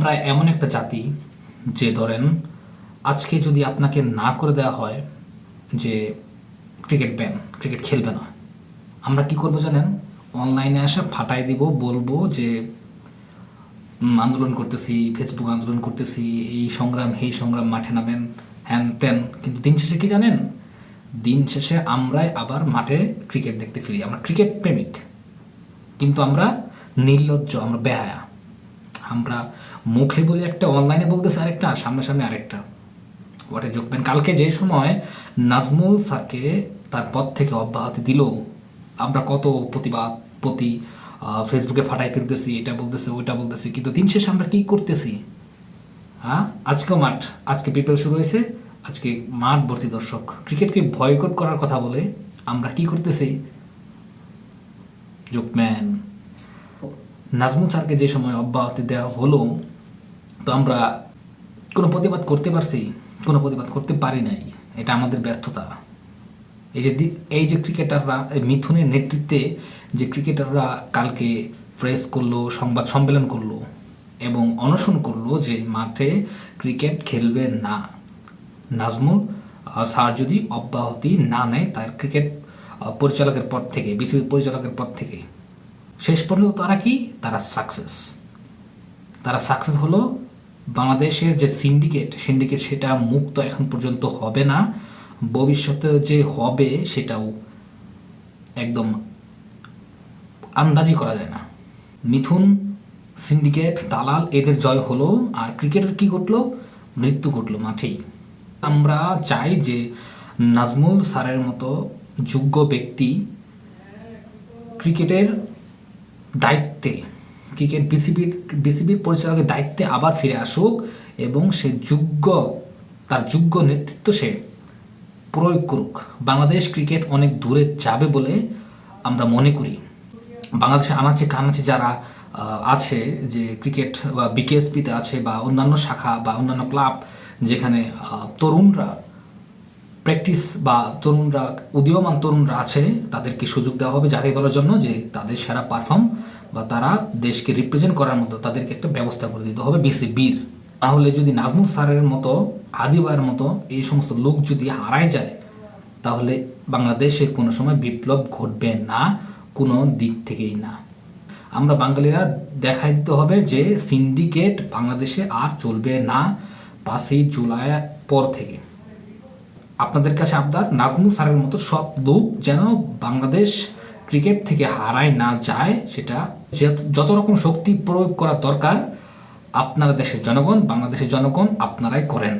আমরা এমন একটা জাতি যে ধরেন আজকে যদি আপনাকে না করে দেওয়া হয় যে ক্রিকেট ব্যান, ক্রিকেট খেলবে না, আমরা কি করবো জানেন? অনলাইনে আসা ফাটাই দিব, বলবো যে আন্দোলন করতেছি, ফেসবুক আন্দোলন করতেছি, এই সংগ্রাম এই সংগ্রাম, মাঠে নামেন, হ্যান ত্যান। কিন্তু দিন শেষে কি জানেন? দিন শেষে আমরাই আবার মাঠে ক্রিকেট দেখতে ফিরি। আমরা ক্রিকেট প্রেমিক, কিন্তু আমরা নির্লজ্জ, আমরা বেহায়া। আমরা মুখে বলি একটা, অনলাইনে বলতেছে আরেকটা, আর সামনাসামনি আরেকটা। ওয়াটে যোগবেন। কালকে যে সময় নাজমুল স্যারকে তার পদ থেকে অব্যাহতি দিল, আমরা কত প্রতিবাদ ফেসবুকে ফাটাই ফেলতেছি, এটা বলতেছি ওইটা বলতেছি, কিন্তু দিন শেষে আমরা কি করতেছি? আজকেও মাঠ, আজকে বিপিএল শুরু হয়েছে, আজকে মাঠ ভর্তি দর্শক। ক্রিকেটকে বয়কট করার কথা বলে আমরা কি করতেছি? যোগম্যান, নাজমুল স্যারকে যে সময় অব্যাহতি দেওয়া হলো, তো আমরা কোনো প্রতিবাদ করতে পারছি? কোনো প্রতিবাদ করতে পারি নাই। এটা আমাদের ব্যর্থতা। এই যে ক্রিকেটাররা, মিথুনের নেতৃত্বে যে ক্রিকেটাররা কালকে প্রেস করলো, সংবাদ সম্মেলন করলো এবং অনশন করলো যে মাঠে ক্রিকেট খেলবে না, নাজমুল স্যার যদি অব্যাহতি না নেয় তার ক্রিকেট পরিচালকের পদ থেকে, বিসিবি পরিচালকের পদ থেকে, শেষ পর্যন্ত তারা কি? তারা সাকসেস হলো। বাংলাদেশের যে সিন্ডিকেট সেটা মুক্ত এখন পর্যন্ত হবে না, ভবিষ্যতে যে হবে সেটাও একদম আন্দাজি করা যায় না। মিথুন, সিন্ডিকেট, দালাল, এদের জয় হলো, আর ক্রিকেটের কি ঘটলো? মৃত্যু ঘটলো মাঠেই। আমরা চাই যে নাজমুল স্যারের মতো যোগ্য ব্যক্তি ক্রিকেটের দায়িত্বে, বিসিবির পরিচালকের দায়িত্বে আবার ফিরে আসুক এবং তার যোগ্য নেতৃত্ব সে প্রয়োগ করুক। বাংলাদেশ ক্রিকেট অনেক দূরে যাবে বলে আমরা মনে করি। বাংলাদেশে আনাচে কানাচে যারা আছে, যে ক্রিকেট বা বিকেএসপিতে আছে বা অন্যান্য শাখা বা অন্যান্য ক্লাব, যেখানে তরুণরা প্র্যাকটিস বা উদীয়মান তরুণরা আছে, তাদেরকে সুযোগ দেওয়া হবে জাতীয় দলের জন্য, যে তাদের সেরা পারফর্ম বা তারা দেশকে রিপ্রেজেন্ট করার মতো তাদেরকে একটা ব্যবস্থা করে দিতে হবে বিসিবির। তাহলে যদি নাজমুল স্যারের মতো, আদিবার মতো এই সমস্ত লোক যদি হারায় যায়, তাহলে বাংলাদেশের কোনো সময় বিপ্লব ঘটবে না, কোনো দিক থেকেই না। আমরা বাঙালিরা দেখাই দিতে হবে যে সিন্ডিকেট বাংলাদেশে আর চলবে না 5ই জুলাই পর থেকে। আপনাদের কাছে আবদার, নাজমুল স্যারের মতো সৎ লোক যেন বাংলাদেশ ক্রিকেট থেকে হারায় না যায়, সেটা যত রকম শক্তি প্রয়োগ করা দরকার আপনারা দেশের জনগণ, বাংলাদেশের জনগণ আপনারাই করেন।